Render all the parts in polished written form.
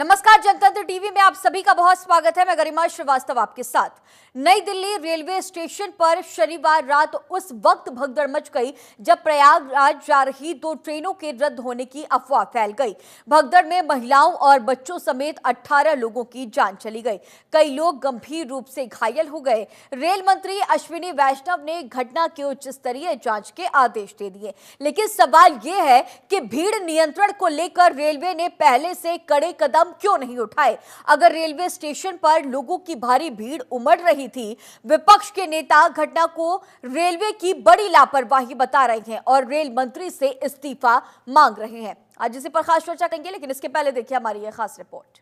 नमस्कार, जनतंत्र टीवी में आप सभी का बहुत स्वागत है। मैं गरिमा श्रीवास्तव आपके साथ। नई दिल्ली रेलवे स्टेशन पर शनिवार रात उस वक्त भगदड़ मच गई जब प्रयागराज जा रही 2 ट्रेनों के रद्द होने की अफवाह फैल गई। भगदड़ में महिलाओं और बच्चों समेत 18 लोगों की जान चली गई। कई लोग गंभीर रूप से घायल हो गए। रेल मंत्री अश्विनी वैष्णव ने घटना की उच्च स्तरीय जांच के आदेश दे दिए, लेकिन सवाल यह है कि भीड़ नियंत्रण को लेकर रेलवे ने पहले से कड़े कदम क्यों नहीं उठाए। अगर रेलवे स्टेशन पर लोगों की भारी भीड़ उमड़ रही थी, विपक्ष के नेता घटना को रेलवे की बड़ी लापरवाही बता रहे हैं और रेल मंत्री से इस्तीफा मांग रहे हैं। आज इसी पर खास चर्चा करेंगे, लेकिन इसके पहले देखिए हमारी यह खास रिपोर्ट।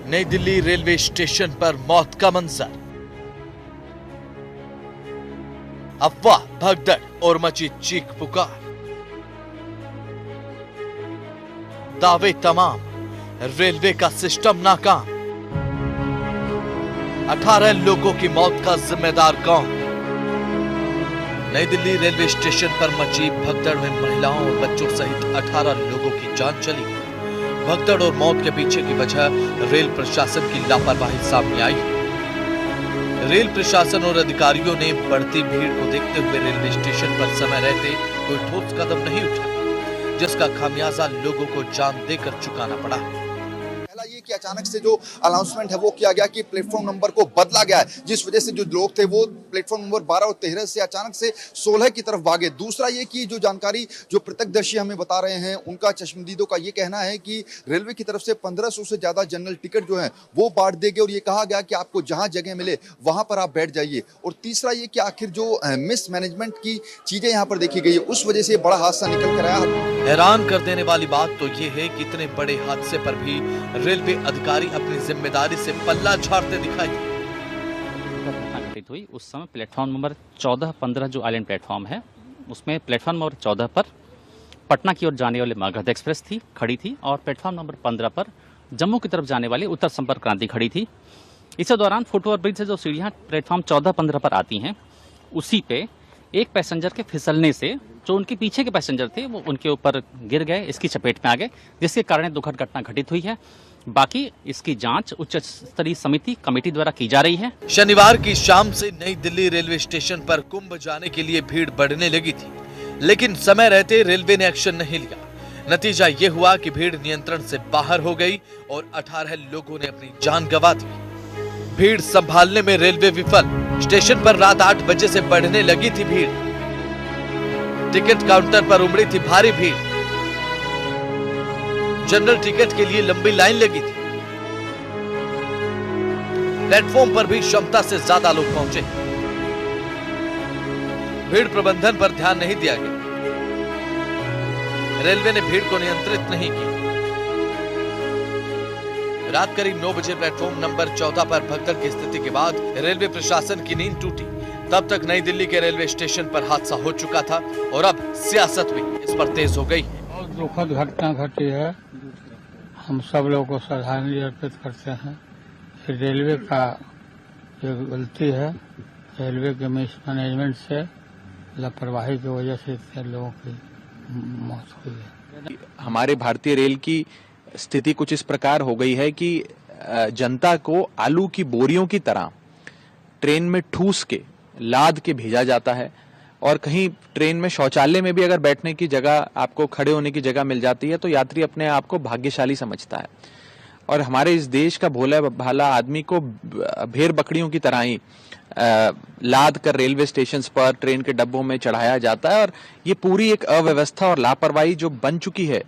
नई दिल्ली रेलवे स्टेशन पर मौत का मंजर, अफवाह, भगदड़ और मची चीख पुकार। दावे तमाम, रेलवे का सिस्टम नाकाम। 18 लोगों की मौत का जिम्मेदार कौन? नई दिल्ली रेलवे स्टेशन पर मची भगदड़ में महिलाओं और बच्चों सहित 18 लोगों की जान चली। भगदड़ और मौत के पीछे की वजह रेल प्रशासन की लापरवाही सामने आई। रेल प्रशासन और अधिकारियों ने बढ़ती भीड़ को देखते हुए रेलवे स्टेशन पर समय रहते कोई ठोस कदम नहीं उठाया, जिसका खामियाजा लोगों को जान देकर चुकाना पड़ा। ये कि अचानक से जो अनाउंसमेंट है वो किया गया कि प्लेटफॉर्म नंबर को बदला गया है, जिस वजह से जो लोग थे वो प्लेटफॉर्म नंबर 12 और 13 से अचानक से 16 की तरफ भागे। दूसरा ये कि जो जानकारी जो प्रत्यक्षदर्शी हमें बता रहे हैं, उनका चश्मदीदों का ये कहना है कि रेलवे की तरफ से 1500 से ज्यादा जनरल टिकट जो है वो बांट देंगे और ये कहा गया कि आपको जहां जगह मिले वहां पर आप बैठ जाइए। और तीसरा ये कि आखिर जो मिस मैनेजमेंट की चीजें यहाँ पर देखी गई है, उस वजह से बड़ा हादसा निकल कर आया। हैरान कर देने वाली बात तो ये है कि इतने बड़े हादसे पर भी रेलवे अधिकारी अपनी जिम्मेदारी से पल्ला झाड़ते दिखाई। घटित हुई उस समय प्लेटफॉर्म नंबर 14-15 जो आइलैंड प्लेटफॉर्म है, उसमें प्लेटफॉर्म नंबर 14 पर पटना की ओर जाने वाली मगध एक्सप्रेस थी खड़ी थी और प्लेटफॉर्म नंबर 15 पर जम्मू की तरफ जाने वाली उत्तर संपर्क क्रांति खड़ी थी। इसी दौरान फुटओवर ब्रिज से जो सीढ़ियां प्लेटफॉर्म 14-15 पर आती हैं, उसी पे एक पैसेंजर के फिसलने से जो उनके पीछे के पैसेंजर थे वो उनके ऊपर गिर गए, इसकी चपेट में आ गए, जिसके कारण दुखद घटना घटित हुई है। बाकी इसकी जांच उच्च स्तरीय समिति कमेटी द्वारा की जा रही है। शनिवार की शाम से नई दिल्ली रेलवे स्टेशन पर कुंभ जाने के लिए भीड़ बढ़ने लगी थी, लेकिन समय रहते रेलवे ने एक्शन नहीं लिया। नतीजा ये हुआ कि भीड़ नियंत्रण से बाहर हो गई और 18 लोगों ने अपनी जान गंवा दी। भीड़ संभालने में रेलवे विफल। स्टेशन पर रात 8 बजे से बढ़ने लगी थी भीड़। टिकट काउंटर पर उमड़ी थी भारी भीड़। जनरल टिकट के लिए लंबी लाइन लगी थी। प्लेटफॉर्म पर भी क्षमता से ज्यादा लोग पहुंचे। भीड़ प्रबंधन पर ध्यान नहीं दिया गया। रेलवे ने भीड़ को नियंत्रित नहीं किया। रात करीब 9 बजे प्लेटफॉर्म नंबर 14 पर भगदड़ की स्थिति के बाद रेलवे प्रशासन की नींद टूटी। तब तक नई दिल्ली के रेलवे स्टेशन पर हादसा हो चुका था और अब सियासत भी इस पर तेज हो गई है। बहुत दुखद घटना घटी है। हम सब लोगों को श्रद्धांजलि अर्पित करते हैं। रेलवे का ये गलती है, रेलवे के मिस मैनेजमेंट से, लापरवाही की वजह से इतने लोगों की मौत हुई है। हमारे भारतीय रेल की स्थिति कुछ इस प्रकार हो गई है कि जनता को आलू की बोरियों की तरह ट्रेन में ठूस के लाद के भेजा जाता है और कहीं ट्रेन में शौचालय में भी अगर बैठने की जगह, आपको खड़े होने की जगह मिल जाती है तो यात्री अपने आप को भाग्यशाली समझता है। और हमारे इस देश का भोला भाला आदमी को भेड़ बकरियों की तरह ही लाद कर रेलवे स्टेशन पर ट्रेन के डब्बों में चढ़ाया जाता है और ये पूरी एक अव्यवस्था और लापरवाही जो बन चुकी है।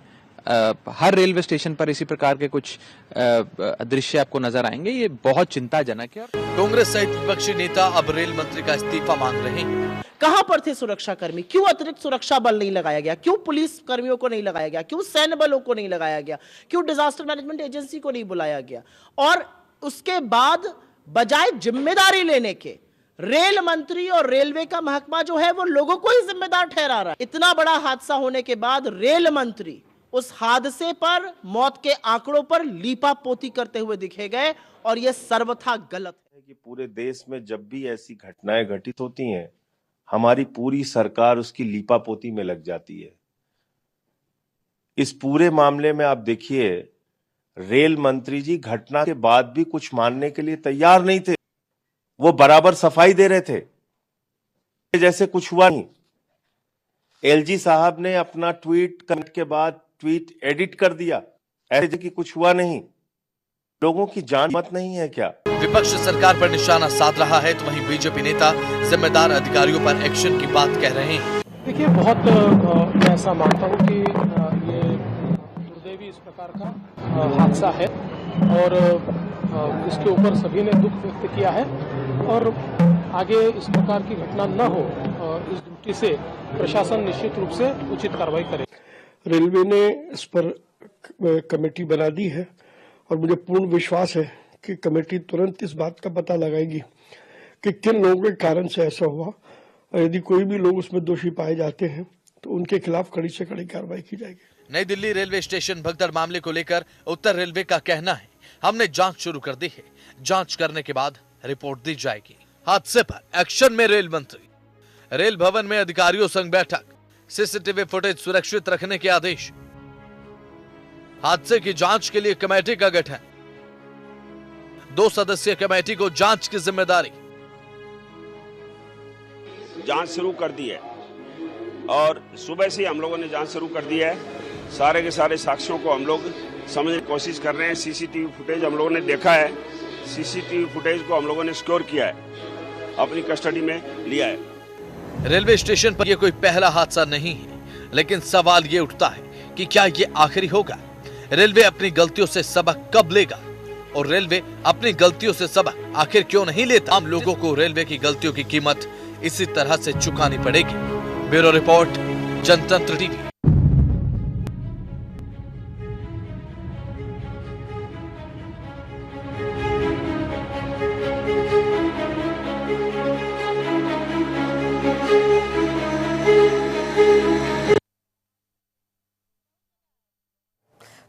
हर रेलवे स्टेशन पर इसी प्रकार के कुछ दृश्य आपको नजर आएंगे। ये बहुत चिंताजनक है। कांग्रेस सहित विपक्षी नेता अब रेल मंत्री का इस्तीफा मांग रहे हैं। कहां पर थे सुरक्षा कर्मी? क्यों अतिरिक्त सुरक्षा बल नहीं लगाया गया? क्यों पुलिस कर्मियों को नहीं लगाया गया? क्यों सैन्य बलों को नहीं लगाया गया? क्यों डिजास्टर मैनेजमेंट एजेंसी को नहीं बुलाया गया? और उसके बाद बजाय जिम्मेदारी लेने के रेल मंत्री और रेलवे का महकमा जो है वो लोगों को ही जिम्मेदार ठहरा रहा है। इतना बड़ा हादसा होने के बाद रेल मंत्री उस हादसे पर, मौत के आंकड़ों पर लीपापोती करते हुए दिखे गए, और यह सर्वथा गलत है। कि पूरे देश में जब भी ऐसी घटनाएं घटित होती हैं, हमारी पूरी सरकार उसकी लीपापोती में लग जाती है। इस पूरे मामले में आप देखिए, रेल मंत्री जी घटना के बाद भी कुछ मानने के लिए तैयार नहीं थे। वो बराबर सफाई दे रहे थे जैसे कुछ हुआ नहीं। एलजी साहब ने अपना ट्वीट करने के बाद ट्वीट एडिट कर दिया, ऐसे कि कुछ हुआ नहीं। लोगों की जान मत नहीं है क्या? विपक्ष सरकार पर निशाना साध रहा है, तो वहीं बीजेपी नेता जिम्मेदार अधिकारियों पर एक्शन की बात कह रहे हैं। देखिए, बहुत मैं ऐसा मानता हूँ कि ये दुर्दैवी इस प्रकार का हादसा है, और इसके ऊपर सभी ने दुख व्यक्त किया है, और आगे इस प्रकार की घटना न हो, इस दृष्टि से प्रशासन निश्चित रूप से उचित कार्रवाई करे। रेलवे ने इस पर कमेटी बना दी है, और मुझे पूर्ण विश्वास है कि कमेटी तुरंत इस बात का पता लगाएगी कि किन लोगों के कारण से ऐसा हुआ, और यदि कोई भी लोग उसमें दोषी पाए जाते हैं तो उनके खिलाफ कड़ी से कड़ी कार्रवाई की जाएगी। नई दिल्ली रेलवे स्टेशन भगदड़ मामले को लेकर उत्तर रेलवे का कहना है, हमने जांच शुरू कर दी है, जांच करने के बाद रिपोर्ट दी जाएगी। हादसे पर एक्शन में रेल मंत्री, रेल भवन में अधिकारियों संग बैठक, सीसीटीवी फुटेज सुरक्षित रखने के आदेश, हादसे की जांच के लिए कमेटी का गठन, 2 सदस्यीय कमेटी को जांच की जिम्मेदारी। जांच शुरू कर दी है, और सुबह से हम लोगों ने जांच शुरू कर दी है। सारे के सारे साक्ष्यों को हम लोग समझने की कोशिश कर रहे हैं। सीसीटीवी फुटेज हम लोगों ने देखा है, सीसीटीवी फुटेज को हम लोगों ने स्टोर किया है, अपनी कस्टडी में लिया है। रेलवे स्टेशन पर यह कोई पहला हादसा नहीं है, लेकिन सवाल ये उठता है कि क्या ये आखिरी होगा? रेलवे अपनी गलतियों से सबक कब लेगा, और रेलवे अपनी गलतियों से सबक आखिर क्यों नहीं लेता? आम लोगों को रेलवे की गलतियों की कीमत इसी तरह से चुकानी पड़ेगी। ब्यूरो रिपोर्ट, जनतंत्र टीवी।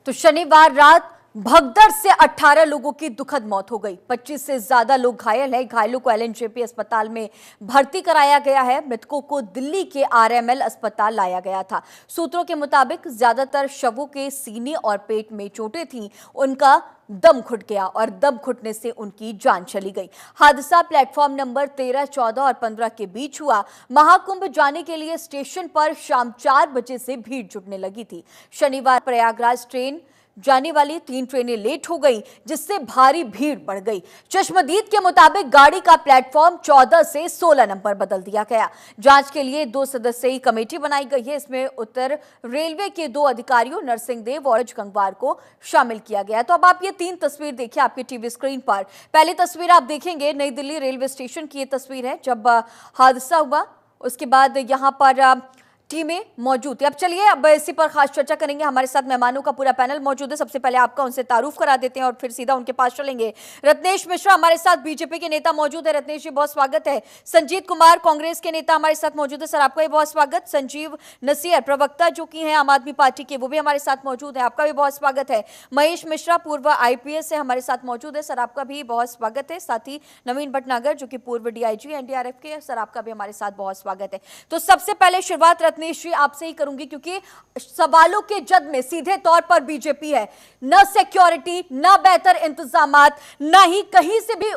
तो शनिवार रात भगदड़ से 18 लोगों की दुखद मौत हो गई। 25 से ज्यादा लोग घायल हैं। घायलों को एलएनजेपी अस्पताल में भर्ती कराया गया है। मृतकों को दिल्ली के आरएमएल अस्पताल लाया गया था। सूत्रों के मुताबिक ज्यादातर शवों के सीने और पेट में चोटें थीं। उनका दम घुट गया और दम घुटने से उनकी जान चली गई। हादसा प्लेटफॉर्म नंबर 13, 14 और 15 के बीच हुआ। महाकुंभ जाने के लिए स्टेशन पर शाम 4 बजे से भीड़ जुटने लगी थी। शनिवार प्रयागराज ट्रेन जाने वाली 3 ट्रेनें लेट हो गई, जिससे भारी भीड़ बढ़ गई। चश्मदीद के मुताबिक गाड़ी का प्लेटफॉर्म 14 से 16 नंबर बदल दिया गया। जांच के लिए 2 सदस्यीय कमेटी बनाई गई है। इसमें उत्तर रेलवे के 2 अधिकारियों नरसिंह देव और गंगवार को शामिल किया गया। तो अब आप ये 3 तस्वीर देखिए आपकी टीवी स्क्रीन पर। पहली तस्वीर आप देखेंगे नई दिल्ली रेलवे स्टेशन की। ये तस्वीर है जब हादसा हुआ, उसके बाद यहाँ पर टीमें मौजूद है। अब चलिए अब इसी पर खास चर्चा करेंगे। हमारे साथ मेहमानों का पूरा पैनल मौजूद है। सबसे पहले आपका उनसे तारुफ करा देते हैं और फिर सीधा उनके पास चलेंगे। रत्नेश मिश्रा हमारे साथ बीजेपी के नेता मौजूद है। रत्नेश जी बहुत स्वागत है। संजीत कुमार कांग्रेस के नेता हमारे साथ मौजूद है। सर आपका भी बहुत स्वागत। संजीव नसीर प्रवक्ता जो कि हैं आम आदमी पार्टी के, वो भी हमारे साथ मौजूद है। आपका भी बहुत स्वागत है। महेश मिश्रा पूर्व आईपीएस है, हमारे साथ मौजूद है। सर आपका भी बहुत स्वागत है। साथ ही नवीन भटनागर जो कि पूर्व डीआईजी एनडीआरएफ के, सर आपका भी हमारे साथ बहुत स्वागत है। तो सबसे पहले शुरुआत रत्नेश जी आपसे ही करूंगी, क्योंकि सवालों के जद में सीधे तौर पर बीजेपी है। न सिक्योरिटी, न बेहतर इंतजामात, न ही कहीं से भी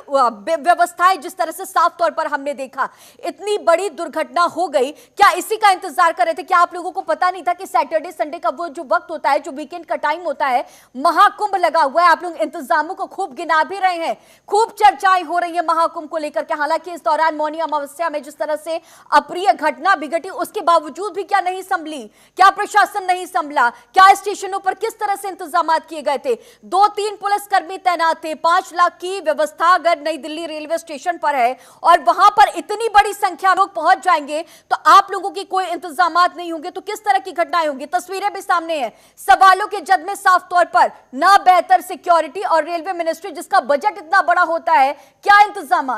व्यवस्थाएं जिस तरह से साफ तौर पर हमने देखा। इतनी बड़ी दुर्घटना हो गई, क्या इसी का इंतजार कर रहे थे? क्या आप लोगों को पता नहीं था कि सैटरडे संडे का वो जो वक्त होता है, जो वीकेंड का टाइम होता है, महाकुंभ लगा हुआ है। आप लोग इंतजामों को खूब गिना भी रहे हैं, खूब चर्चाएं हो रही है महाकुंभ को लेकर के। हालांकि इस दौरान मौनी अमावस्या में जिस तरह से अप्रिय घटना भी घटी, उसके बावजूद भी क्या नहीं संभली? क्या प्रशासन नहीं संभला? क्या स्टेशनों पर किस तरह से इंतजाम किए गए थे? 2-3 पुलिसकर्मी तैनात थे। 5 लाख की व्यवस्था अगर नई दिल्ली रेलवे स्टेशन पर है और वहां पर इतनी बड़ी संख्या लोग पहुंच जाएंगे, तो आप लोगों की कोई इंतजाम नहीं होंगे तो किस तरह की घटनाएं होंगी? तस्वीरें भी सामने हैं। सवालों के जद में साफ तौर पर ना बेहतर सिक्योरिटी और रेलवे मिनिस्ट्री जिसका बजट इतना बड़ा होता है, क्या इंतजाम?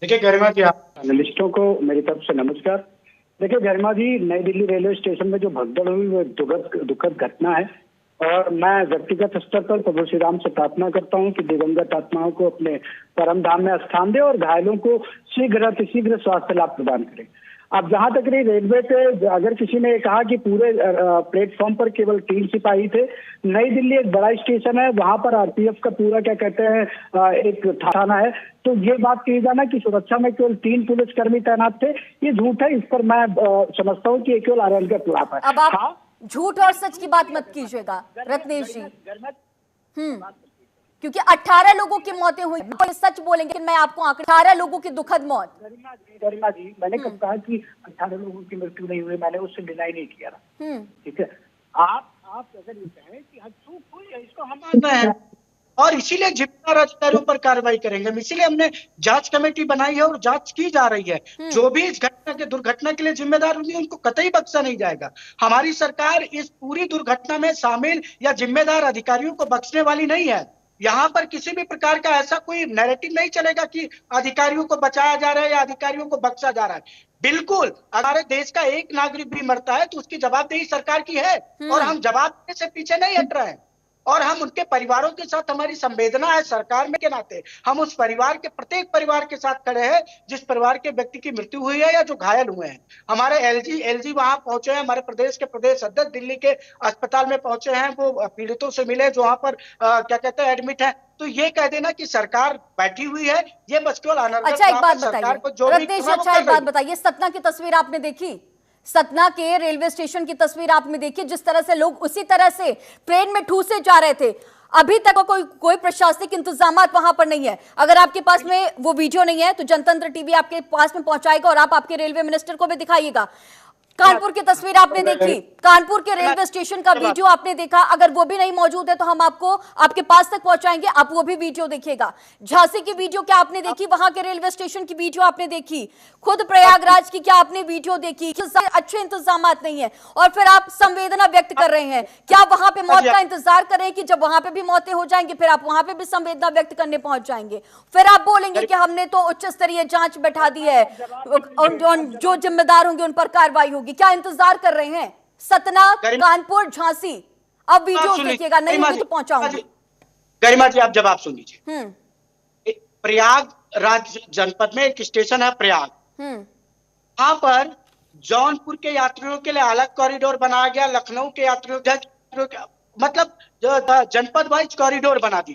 देखिए गरिमा जी, आप जर्नलिस्टों को मेरी तरफ से नमस्कार। देखिए गरिमा जी, नई दिल्ली रेलवे स्टेशन में जो भगदड़ हुई वो दुखद घटना है और मैं व्यक्तिगत स्तर पर प्रभु श्री राम से प्रार्थना करता हूं कि दिवंगत आत्माओं को अपने परम धाम में स्थान दे और घायलों को शीघ्र स्वास्थ्य लाभ प्रदान करे। अब जहां तक रही रेलवे पे, अगर किसी ने कहा कि पूरे प्लेटफॉर्म पर केवल 3 सिपाही थे, नई दिल्ली एक बड़ा स्टेशन है, वहां पर आरपीएफ का पूरा क्या कहते हैं एक थाना है, तो ये बात कही जाना कि सुरक्षा में केवल 3 पुलिसकर्मी तैनात थे, ये झूठ है। इस पर मैं समझता हूँ कि ये केवल आरएल के खिलाफ है। अब आप झूठ और सच की बात मत कीजिएगा रत्नेश जी, क्योंकि 18 लोगों की मौतें हुई, तो सच बोलेंगे मैं आपको आंकड़े, 18 लोगों की दुखद मौत। गरिमा जी, मैंने कब कहा कि 18 लोगों की मृत्यु नहीं हुई? मैंने उससे डिनाई नहीं किया था, ठीक है। आप अगर ये कहें कि चूक हुई है, इसको हम मानते हैं और इसीलिए जिम्मेदार अधिकारियों पर कार्रवाई करेंगे। इसीलिए हमने जांच कमेटी बनाई है और जांच की जा रही है। जो भी इस दुर्घटना के लिए जिम्मेदार होंगे उनको कतई बख्शा नहीं जाएगा। हमारी सरकार इस पूरी दुर्घटना में शामिल या जिम्मेदार अधिकारियों को बख्शने वाली नहीं है। यहाँ पर किसी भी प्रकार का ऐसा कोई नैरेटिव नहीं चलेगा कि अधिकारियों को बचाया जा रहा है या अधिकारियों को बख्शा जा रहा है। बिल्कुल, अगर देश का एक नागरिक भी मरता है तो उसकी जवाबदेही सरकार की है और हम जवाब देने से पीछे नहीं हट रहे हैं और हम उनके परिवारों के साथ, हमारी संवेदना है सरकार में के नाते, हम उस परिवार के प्रत्येक परिवार के साथ खड़े हैं जिस परिवार के व्यक्ति की मृत्यु हुई है या जो घायल हुए हैं। हमारे एलजी वहां पहुंचे हैं, हमारे प्रदेश के प्रदेश अध्यक्ष दिल्ली के अस्पताल में पहुंचे हैं, वो पीड़ितों से मिले जो वहां पर क्या कहते हैं एडमिट है। तो ये कह देना कि सरकार बैठी हुई है, ये बस केवल अनर्गल। अच्छा, एक बात बताइए रत्नेश, अच्छा एक बात बताइए, सतना की तस्वीर आपने देखी? सतना के रेलवे स्टेशन की तस्वीर आपने देखी, जिस तरह से लोग उसी तरह से ट्रेन में ठूसे जा रहे थे। अभी तक कोई प्रशासनिक इंतजाम वहां पर नहीं है। अगर आपके पास में वो वीडियो नहीं है तो जनतंत्र टीवी आपके पास में पहुंचाएगा और आप आपके रेलवे मिनिस्टर को भी दिखाइएगा। कानपुर की तस्वीर आपने देखी, कानपुर के रेलवे स्टेशन का वीडियो आपने देखा, अगर वो भी नहीं मौजूद है तो हम आपको आपके पास तक पहुंचाएंगे, आप वो भी वीडियो देखिएगा। झांसी की वीडियो क्या आपने देखी? वहां के रेलवे स्टेशन की वीडियो आपने देखी? खुद प्रयागराज की क्या आपने वीडियो देखी? अच्छे इंतजाम नहीं है और फिर आप संवेदना व्यक्त कर रहे हैं। क्या वहां पे मौत का इंतजार कर रहे हैं कि जब वहां पे भी मौतें हो जाएंगी फिर आप वहां पे भी संवेदना व्यक्त करने पहुंच जाएंगे? फिर आप बोलेंगे कि हमने तो उच्च स्तरीय जांच बैठा दी है, जो जिम्मेदार होंगे उन पर कार्रवाई होगी। क्या इंतजार कर रहे हैं? सतना, कानपुर, झांसी, अब वीडियो देखिएगा, नहीं होगी तो पहुंचाऊंगी। गरिमा जी, आप जवाब सुन लीजिए। प्रयागराज जनपद में एक स्टेशन है प्रयाग, वहां पर जौनपुर के यात्रियों के लिए अलग कॉरिडोर बनाया गया, लखनऊ के यात्रियों मतलब जनपद वाइज कॉरिडोर बना दी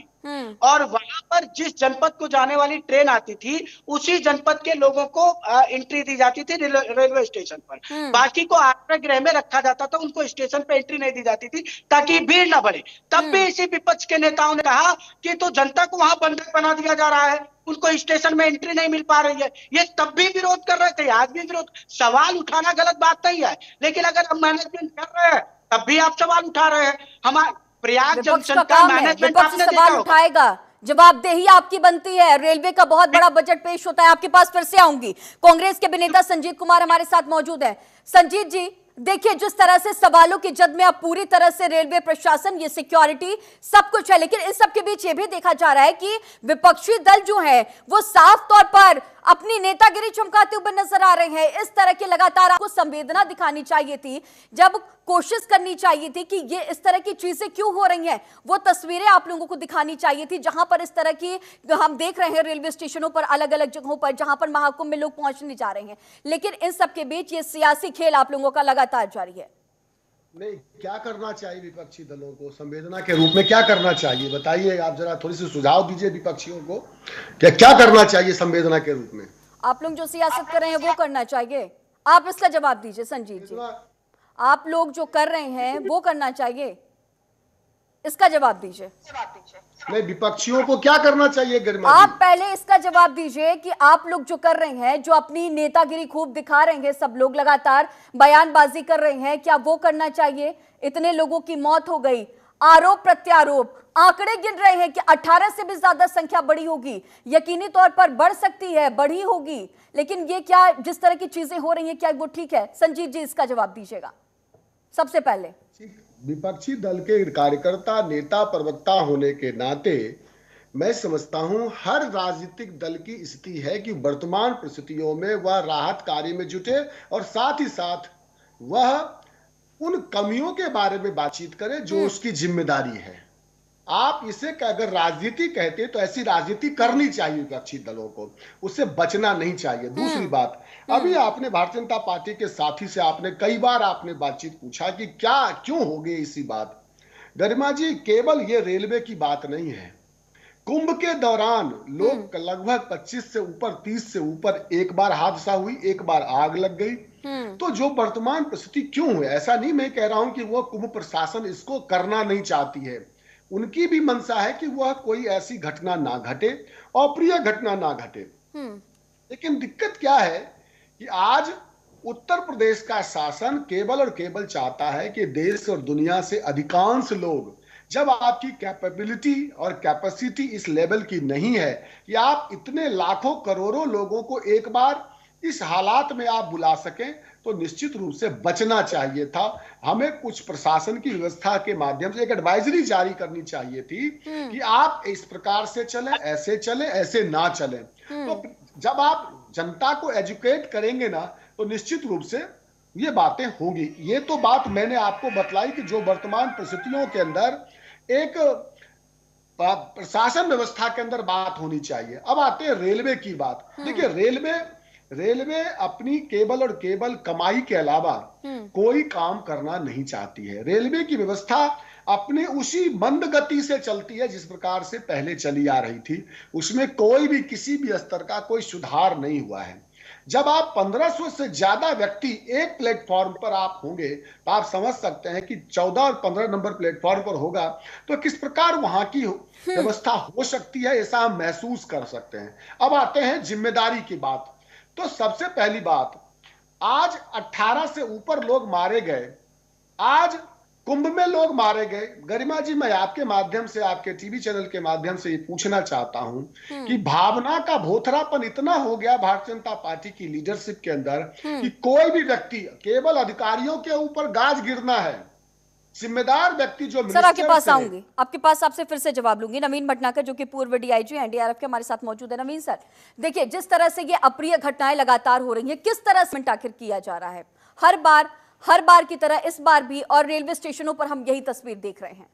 और वहां पर जिस जनपद को जाने वाली ट्रेन आती थी उसी जनपद के लोगों को एंट्री दी जाती थी रेलवे स्टेशन पर। बाकी को आश्रय गृह में रखा जाता था, उनको स्टेशन पे एंट्री नहीं दी जाती थी ताकि भीड़ ना बढ़े। तब भी इसी विपक्ष के नेताओं ने कहा कि तो जनता को वहां बंधक बना दिया जा रहा है, उनको स्टेशन में एंट्री नहीं मिल पा रही है। ये तब भी विरोध कर रहे थे, आज भी विरोध। सवाल उठाना गलत बात नहीं है, लेकिन अगर हम मैनेजमेंट कर रहे हैं तब भी आप सवाल उठा रहे हैं। हमारे प्रयाग जंक्शन का मैनेजमेंट आपने सवाल उठाएगा, जवाबदेही आपकी बनती है। रेलवे का बहुत बड़ा बजट पेश होता है, आपके पास फिर से आऊंगी। कांग्रेस के अभिनेता संजीत कुमार हमारे साथ मौजूद है। संजीत जी, देखिए जिस तरह से सवालों की जद में अब पूरी तरह से रेलवे प्रशासन, ये सिक्योरिटी सब कुछ है, लेकिन इस सब के बीच ये भी देखा जा रहा है कि विपक्षी दल जो है वो साफ तौर पर अपनी नेतागिरी चमकाते हुए नजर आ रहे हैं। इस तरह की लगातार आपको संवेदना दिखानी चाहिए थी, जब कोशिश करनी चाहिए थी कि ये इस तरह की चीजें क्यों हो रही हैं, वो तस्वीरें आप लोगों को दिखानी चाहिए थी, जहां पर इस तरह की हम देख रहे हैं रेलवे स्टेशनों पर, अलग अलग जगहों पर जहां पर महाकुंभ में लोग पहुंचने जा रहे हैं। लेकिन इन सब के बीच ये सियासी खेल आप लोगों का लगातार जारी है। नहीं, क्या करना चाहिए विपक्षी दलों को संवेदना के रूप में? क्या करना चाहिए बताइए, आप जरा थोड़ी सी सुझाव दीजिए विपक्षियों को, क्या करना चाहिए संवेदना के रूप में? आप लोग जो सियासत कर रहे हैं वो करना चाहिए, आप इसका जवाब दीजिए संजीत जी। आप लोग जो कर रहे हैं वो करना चाहिए, इसका जवाब दीजिए। नहीं, विपक्षियों को क्या करना चाहिए गरिमा जी? आप पहले इसका जवाब दीजिए कि आप लोग जो कर रहे हैं, जो अपनी नेतागिरी खूब दिखा रहे हैं, सब लोग लगातार बयानबाजी कर रहे हैं, क्या वो करना चाहिए? इतने लोगों की मौत हो गई, आरोप प्रत्यारोप, आंकड़े गिन रहे हैं कि 18 से भी ज्यादा संख्या बढ़ी होगी, यकीनी तौर पर बढ़ सकती है, बढ़ी होगी, लेकिन ये क्या जिस तरह की चीजें हो रही हैं क्या वो ठीक है? संजीत जी, इसका जवाब दीजिएगा सबसे पहले। विपक्षी दल के कार्यकर्ता, नेता, प्रवक्ता होने के नाते मैं समझता हूं हर राजनीतिक दल की स्थिति है कि वर्तमान परिस्थितियों में वह राहत कार्य में जुटे और साथ ही साथ वह उन कमियों के बारे में बातचीत करे जो उसकी जिम्मेदारी है। आप इसे अगर राजनीति कहते तो ऐसी राजनीति करनी चाहिए विपक्षी दलों को, उससे बचना नहीं चाहिए। दूसरी बात, अभी आपने भारतीय जनता पार्टी के साथी से आपने कई बार आपने बातचीत पूछा कि क्या क्यों हो गई इसी बात। गरिमा जी, केवल ये रेलवे की बात नहीं है। कुंभ के दौरान लोग लगभग 25 से ऊपर 30 से ऊपर एक बार हादसा हुई, एक बार आग लग गई। तो जो वर्तमान परिस्थिति क्यों है, ऐसा नहीं मैं कह रहा हूं कि वो कुंभ प्रशासन इसको करना नहीं चाहती है, उनकी भी मंशा है कि वह कोई ऐसी घटना ना घटे, अप्रिय घटना ना घटे। लेकिन दिक्कत क्या है कि आज उत्तर प्रदेश का शासन केवल और केवल चाहता है कि देश और दुनिया से अधिकांश लोग, जब आपकी कैपेबिलिटी और कैपेसिटी इस लेवल की नहीं है कि आप इतने लाखों करोड़ों लोगों को एक बार इस हालात में आप बुला सकें, तो निश्चित रूप से बचना चाहिए था। हमें कुछ प्रशासन की व्यवस्था के माध्यम से एक एडवाइजरी जारी करनी चाहिए थी कि आप इस प्रकार से चले, ऐसे ना चले। तो जब आप जनता को एजुकेट करेंगे ना, तो निश्चित रूप से ये बातें होंगी। ये तो बात मैंने आपको बतलाई कि जो वर्तमान परिस्थितियों के अंदर एक प्रशासन व्यवस्था के अंदर बात होनी चाहिए। अब आते हैं रेलवे की बात। देखिए, रेलवे अपनी केवल और केवल कमाई के अलावा कोई काम करना नहीं चाहती है। रेलवे की व्यवस्था अपने उसी मंद गति से चलती है जिस प्रकार से पहले चली आ रही थी, उसमें कोई भी किसी भी स्तर का कोई सुधार नहीं हुआ है। जब आप 1500 से ज्यादा व्यक्ति एक प्लेटफॉर्म पर आप होंगे, तो आप समझ सकते हैं कि 14 और 15 नंबर प्लेटफॉर्म पर होगा तो किस प्रकार वहां की व्यवस्था हो सकती है, ऐसा हम महसूस कर सकते हैं। अब आते हैं जिम्मेदारी की बात। तो सबसे पहली बात, आज 18 से ऊपर लोग मारे गए, आज कुंभ में लोग मारे गए। गरिमा जी, मैं आपके माध्यम से, आपके टीवी चैनल के माध्यम से ये पूछना चाहता हूं कि भावना का भोथरापन इतना हो गया भारतीय जनता पार्टी की लीडरशिप के अंदर कि कोई भी व्यक्ति, केवल अधिकारियों के ऊपर गाज गिरना है, जिम्मेदार व्यक्ति जो सर आपके पास आऊंगी, आपके पास आपसे फिर से जवाब लूंगी। नवीन भटनागर जो कि पूर्व डीआईजी एनडीआरएफ के हमारे साथ मौजूद है। नवीन सर, देखिए जिस तरह से ये अप्रिय घटनाएं लगातार हो रही हैं, किस तरह से आखिर किया जा रहा है? हर बार की तरह इस बार भी, और रेलवे स्टेशनों पर हम यही तस्वीर देख रहे हैं।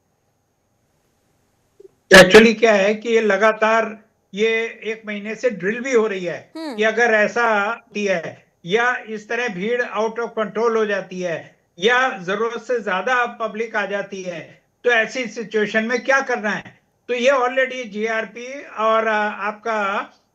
एक्चुअली क्या है कि ये लगातार ये एक महीने से ड्रिल भी हो रही है कि अगर ऐसा होती है या इस तरह भीड़ आउट ऑफ कंट्रोल हो जाती है या जरूरत से ज्यादा पब्लिक आ जाती है, तो ऐसी सिचुएशन में क्या करना है। तो ये ऑलरेडी जीआरपी और आपका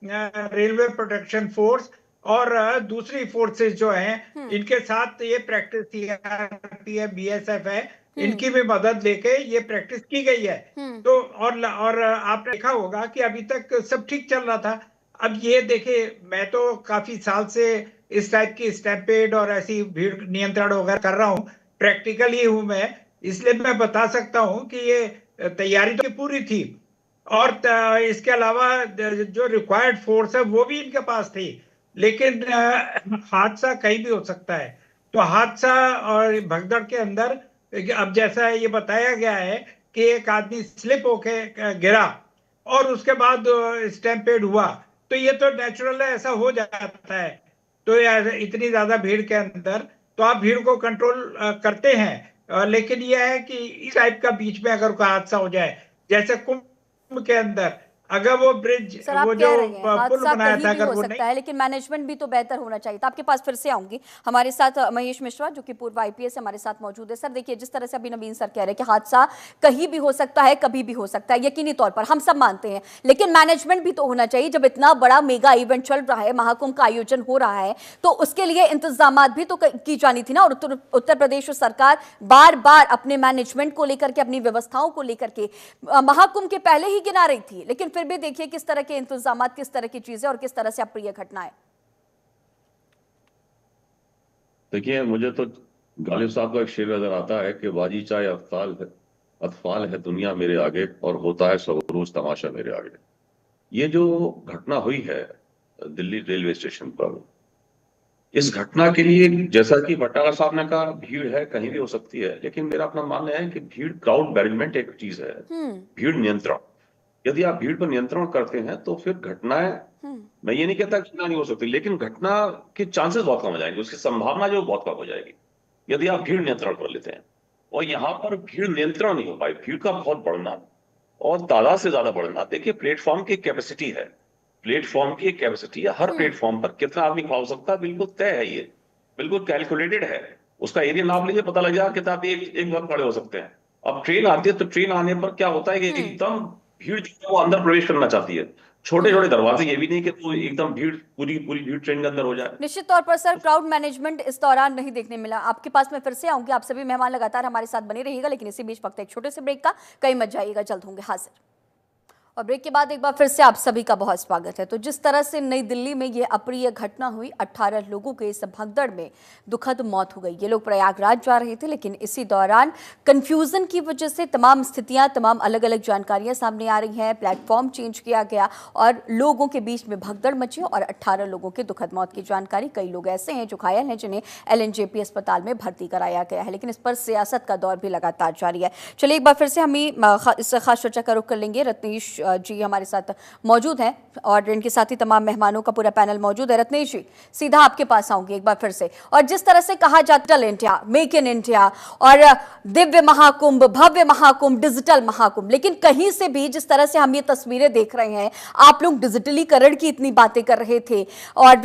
रेलवे प्रोटेक्शन फोर्स और दूसरी फोर्सेस जो हैं, इनके साथ ये प्रैक्टिस सीआरपीएफ, बीएसएफ है, इनकी भी मदद लेके ये प्रैक्टिस की गई है। तो और आपने देखा होगा कि अभी तक सब ठीक चल रहा था। अब ये देखिए, मैं तो काफी साल से इस टाइप की स्टैम्पेड और ऐसी भीड़ नियंत्रण वगैरह कर रहा हूँ, प्रैक्टिकली हूँ मैं, इसलिए मैं बता सकता हूँ कि ये तैयारी तो पूरी थी और इसके अलावा जो रिक्वायर्ड फोर्स है वो भी इनके पास थी। लेकिन हादसा कहीं भी हो सकता है। तो हादसा और भगदड़ के अंदर अब जैसा ये बताया गया है कि एक आदमी स्लिप होके गिरा और उसके बाद स्टैम्पेड हुआ, तो ये तो नेचुरल है, ऐसा हो जाता है। तो इतनी ज्यादा भीड़ के अंदर तो आप भीड़ को कंट्रोल करते हैं, लेकिन यह है कि इस टाइप का बीच में अगर कोई हादसा हो जाए, जैसे कुंभ के अंदर अगर वो ब्रिज, वो जो पुल बनाया था, अगर वो नहीं है, लेकिन मैनेजमेंट भी तो बेहतर होना चाहिए था। आपके पास फिर से आऊंगी। हमारे साथ महेश मिश्रा जो कि पूर्व आईपीएस हमारे साथ मौजूद है। सर देखिए, जिस तरह से अभी नवीन सर कह रहे हैं कि हादसा कहीं भी हो सकता है, कभी भी हो सकता है, यकीनी तौर पर हम सब मानते हैं, लेकिन मैनेजमेंट भी तो होना चाहिए। जब इतना बड़ा मेगा इवेंट चल रहा है, महाकुंभ का आयोजन हो रहा है, तो उसके लिए इंतजाम भी तो की जानी थी ना। और उत्तर प्रदेश सरकार बार बार अपने मैनेजमेंट को लेकर के, अपनी व्यवस्थाओं को लेकर के महाकुंभ के पहले ही गिना रही थी, लेकिन फिर भी देखिए किस तरह के इंतजाम, किस तरह की चीजें और किस तरह से अप्रिय घटनाएं। देखिए, मुझे तो गालिब साहब का एक शेर नजर आता है कि बाजी चाहे अतफाल है दुनिया मेरे आगे और होता है सब रोज तमाशा मेरे आगे। ये जो घटना हुई है दिल्ली रेलवे स्टेशन पर, इस घटना के लिए जैसा कि भट्टागर साहब ने कहा, भीड़ है, कहीं भी हो सकती है, लेकिन मेरा अपना मानना है कि भीड़, क्राउड मैनेजमेंट एक चीज है, भीड़ नियंत्रण यदि आप भीड़ पर नियंत्रण करते हैं तो फिर घटनाएं, मैं ये नहीं कहता घटना नहीं हो सकती, लेकिन घटना के चांसेस बहुत कम हो जाएंगे, उसकी संभावना जो बहुत कम हो जाएगी यदि आप भीड़ नियंत्रण कर लेते हैं। और यहाँ पर भीड़ नियंत्रण नहीं हो पाई, भीड़ का बहुत बढ़ना और तादाद से ज्यादा बढ़ना। देखिए प्लेटफॉर्म की कैपेसिटी है, प्लेटफॉर्म की कैपेसिटी है, हर प्लेटफॉर्म पर कितना आदमी खड़ा हो सकता है बिल्कुल तय है, ये बिल्कुल कैलकुलेटेड है। उसका एरिया नाप लीजिए, पता लग जाएगा कितना आदमी एक वक्त खड़े हो सकते हैं। अब ट्रेन आती है तो ट्रेन आने पर क्या होता है कि एकदम भीड़ वो अंदर प्रवेश करना चाहती है, छोटे छोटे दरवाजे, ये भी नहीं कि तो एकदम भीड़ पूरी भीड़ ट्रेन के अंदर हो जाए। निश्चित तौर पर सर क्राउड मैनेजमेंट इस दौरान नहीं देखने मिला। आपके पास मैं फिर से आऊंगी, आप सभी मेहमान लगातार हमारे साथ बने रहिएगा, लेकिन इसी बीच वक्त एक छोटे से ब्रेक का, कहीं मत जाइएगा, जल्द होंगे हाजिर। और ब्रेक के बाद एक बार फिर से आप सभी का बहुत स्वागत है। तो जिस तरह से नई दिल्ली में ये अप्रिय घटना हुई, 18 लोगों के इस भगदड़ में दुखद मौत हो गई। ये लोग प्रयागराज जा रहे थे, लेकिन इसी दौरान कंफ्यूजन की वजह से तमाम स्थितियां, तमाम अलग अलग जानकारियां सामने आ रही हैं। प्लेटफॉर्म चेंज किया गया और लोगों के बीच में भगदड़ मची और 18 लोगों के दुखद मौत की जानकारी। कई लोग ऐसे हैं जो घायल हैं, जिन्हें LNJP अस्पताल में भर्ती कराया गया है, लेकिन इस पर सियासत का दौर भी लगातार जारी है। चलिए एक बार फिर से हम इस खास चर्चा का रुख कर लेंगे। रत्नेश जी हमारे साथ मौजूद हैं और इनके साथ ही तमाम मेहमानों का पूरा पैनल मौजूद है। रत्नेश जी, सीधा आपके पास आऊंगी एक बार फिर से। और जिस तरह से कहा जाता है इंडिया, मेक इन इंडिया और दिव्य महाकुंभ, भव्य महाकुंभ, डिजिटल महाकुंभ, लेकिन कहीं से भी जिस तरह से हम ये तस्वीरें देख रहे हैं, आप लोग डिजिटलीकरण की इतनी बातें कर रहे थे और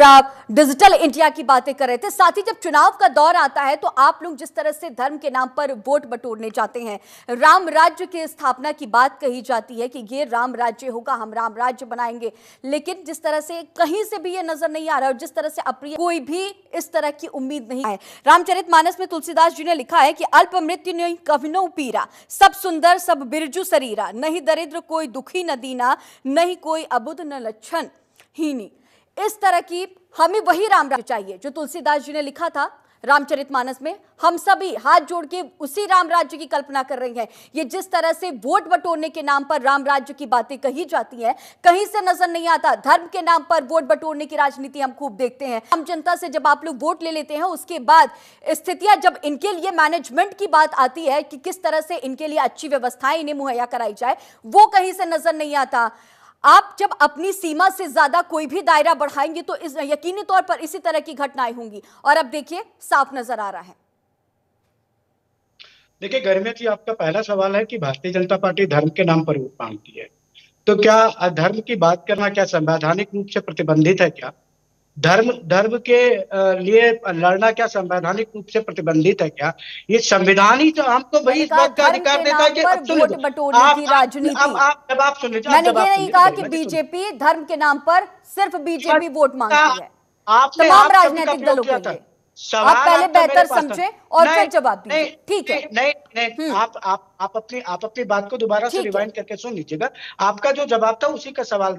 डिजिटल इंडिया की बातें कर रहे थे, साथ ही जब चुनाव का दौर आता है तो आप लोग जिस तरह से धर्म के नाम पर वोट बटोरने जाते हैं, राम राज्य की स्थापना की बात कही जाती है कि ये राम राज्य होगा, हम राम राज्य बनाएंगे, लेकिन जिस तरह से कहीं से भी ये नजर नहीं आ रहा और जिस तरह से अप्रिय, कोई भी इस तरह की उम्मीद नहीं है। रामचरितमानस में तुलसीदास जी ने लिखा है कि अल्प मृत्यु नहीं कवनो पीरा, सब सुंदर सब बिरजू शरीरा, नहीं दरिद्र कोई दुखी न दीना, नहीं कोई अबुध न लक्षण हीनी। इस तरह की हमें वही राम राज्य चाहिए जो तुलसीदास जी ने लिखा था रामचरितमानस में। हम सभी हाथ जोड़ के उसी राम राज्य की कल्पना कर रहे हैं। ये जिस तरह से वोट बटोरने के नाम पर राम राज्य की बातें कही जाती हैं, कहीं से नजर नहीं आता। धर्म के नाम पर वोट बटोरने की राजनीति हम खूब देखते हैं। आम जनता से जब आप लोग वोट ले लेते हैं, उसके बाद स्थितियां जब इनके लिए मैनेजमेंट की बात आती है कि किस तरह से इनके लिए अच्छी व्यवस्थाएं इन्हें मुहैया कराई जाए, वो कहीं से नजर नहीं आता। आप जब अपनी सीमा से ज्यादा कोई भी दायरा बढ़ाएंगे तो इस यकीनी तौर पर इसी तरह की घटनाएं होंगी, और अब देखिए साफ नजर आ रहा है। देखिए गरिमा जी, आपका पहला सवाल है कि भारतीय जनता पार्टी धर्म के नाम पर वोट मांगती है, तो क्या धर्म की बात करना क्या संवैधानिक रूप से प्रतिबंधित है? क्या धर्म के लिए लड़ना क्या संवैधानिक रूप से प्रतिबंधित है? क्या ये संविधान ही तो हमको वही इस बात का अधिकार देता है कि वोट बटोरने की राजनीति। आप सुन लीजिए, मैंने ये नहीं कहा कि बीजेपी धर्म के नाम पर सिर्फ बीजेपी वोट मांगती है, तमाम राजनीतिक दलों के लिए। आप पहले बेहतर समझे और फिर जवाब दीजिए, ठीक है? नहीं, आप अपनी बात को दोबारा से रिवाइंड करके सुन लीजिएगा। आपका जो जवाब था उसी का सवाल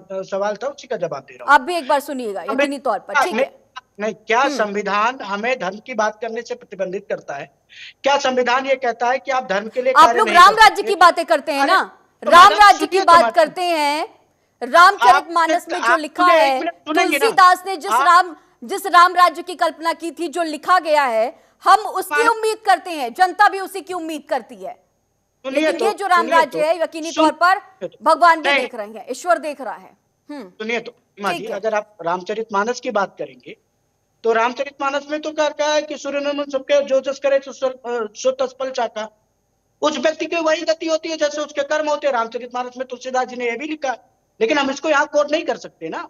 था, उसी का जवाब दे रहा हूँ। आप भी एक बार सुनिएगा यकीनी तौर पर, ठीक है? नहीं, क्या संविधान हमें धर्म की बात करने से प्रतिबंधित करता है? क्या संविधान ये कहता है कि आप धर्म के लिए आप लोग राम राज्य की बातें करते हैं ना, राम राज्य की बात करते हैं। रामचरितमानस में जो लिखा है, तुलसीदास ने जिस राम राज्य की कल्पना की थी, जो लिखा गया है, हम उसकी उम्मीद करते हैं, जनता भी उसी की उम्मीद करती है। लेकिन ये जो राम राज्य है, यकीनी तौर पर भगवान भी देख रहे हैं, ईश्वर देख रहा है। सुनिए तो अगर आप रामचरितमानस की बात करेंगे तो रामचरितमानस में तो कहा है कि सूर्य नमन सबके जो जस करे सो तस फल चाका। उस व्यक्ति की वही गति होती है जैसे उसके कर्म होते हैं। रामचरितमानस में तुलसीदास जी ने यह भी लिखा, लेकिन हम इसको यहाँ कोट नहीं कर सकते ना।